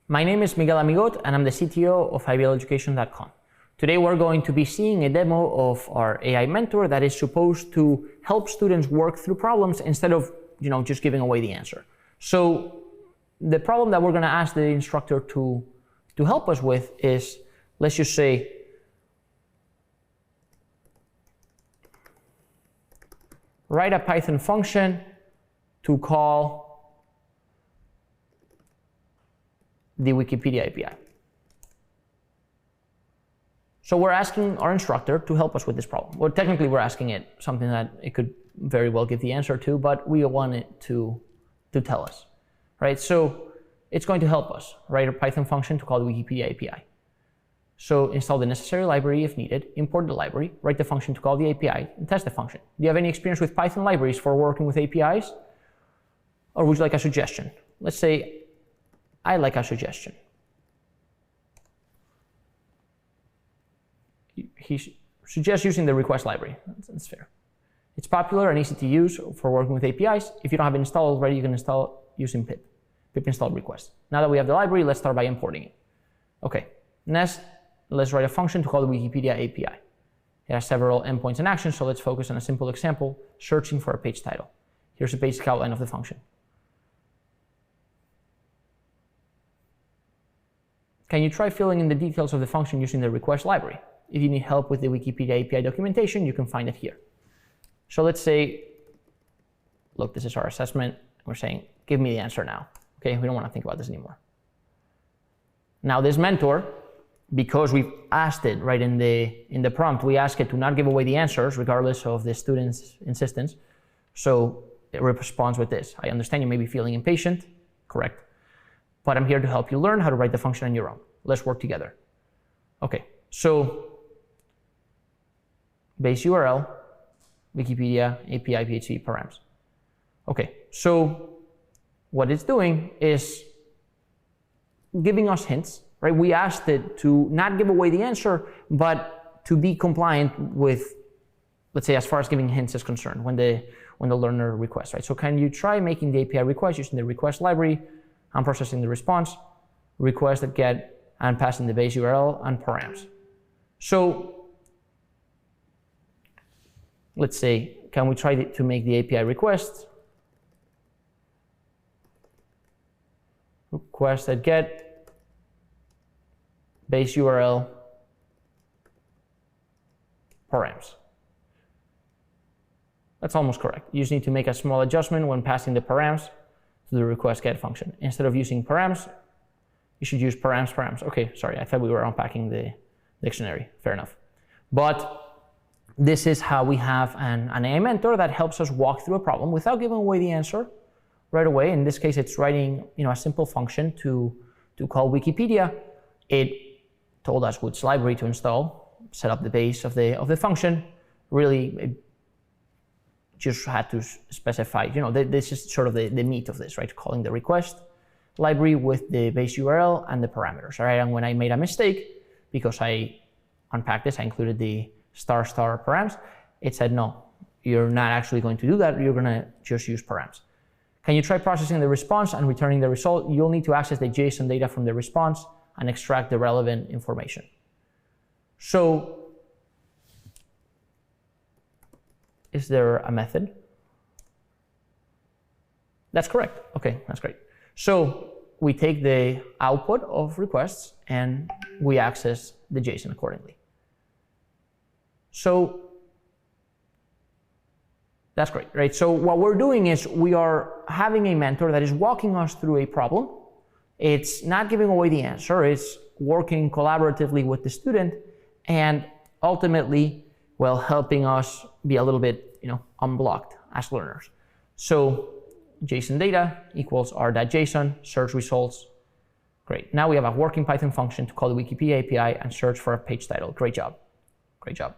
My name is Miguel Amigot and I'm the CTO of IBLeducation.com. Today we're going to be seeing a demo of our AI mentor that is supposed to help students work through problems instead of just giving away the answer. So the problem that we're going to ask the instructor to help us with is, let's just say, write a Python function to call the Wikipedia API. So we're asking our instructor to help us with this problem. Well, technically we're asking it something that it could very well give the answer to, but we want it to tell us, right? So it's going to help us write a Python function to call the Wikipedia API. So install the necessary library if needed, import the library, write the function to call the API, and test the function. Do you have any experience with Python libraries for working with APIs? Or would you like a suggestion? Let's say I like a suggestion. He suggests using the request library. That's fair. It's popular and easy to use for working with APIs. If you don't have it installed already, you can install using pip install request. Now that we have the library, let's start by importing it. Okay, next, let's write a function to call the Wikipedia API. It has several endpoints and actions, so let's focus on a simple example, searching for a page title. Here's a basic outline of the function. Can you try filling in the details of the function using the request library? If you need help with the Wikipedia API documentation, you can find it here. So let's say, look, this is our assessment. We're saying, give me the answer now. Okay, we don't want to think about this anymore. Now this mentor, because we've asked it right in the prompt, we ask it to not give away the answers regardless of the student's insistence. So it responds with this. I understand you may be feeling impatient, correct? But I'm here to help you learn how to write the function on your own. Let's work together. Okay, so base URL, Wikipedia, API, PHP, params. Okay, so what it's doing is giving us hints, right? We asked it to not give away the answer, but to be compliant with, let's say, as far as giving hints is concerned when the learner requests, right? So can you try making the API request using the request library? I'm processing the response, request that get, and passing the base URL and params. So let's say, can we try to make the API request? Request that get, base URL, params. That's almost correct. You just need to make a small adjustment when passing the params to the request get function. Instead of using params, you should use params. Okay, sorry, I thought we were unpacking the dictionary. Fair enough. But this is how we have an AI mentor that helps us walk through a problem without giving away the answer right away. In this case, it's writing a simple function to call Wikipedia. It told us which library to install, set up the base of the function. Really, it just had to specify, this is sort of the meat of this, right? Calling the request library with the base URL and the parameters, all right? And when I made a mistake, because I unpacked this, I included the ** params, it said, no, you're not actually going to do that. You're going to just use params. Can you try processing the response and returning the result? You'll need to access the JSON data from the response and extract the relevant information. So, is there a method? That's correct. Okay, that's great. So we take the output of requests and we access the JSON accordingly. So that's great, right? So what we're doing is we are having a mentor that is walking us through a problem. It's not giving away the answer. It's working collaboratively with the student and ultimately, well, helping us be a little bit, unblocked as learners. So JSON data equals r.json, search results. Great. Now we have a working Python function to call the Wikipedia API and search for a page title. Great job. Great job.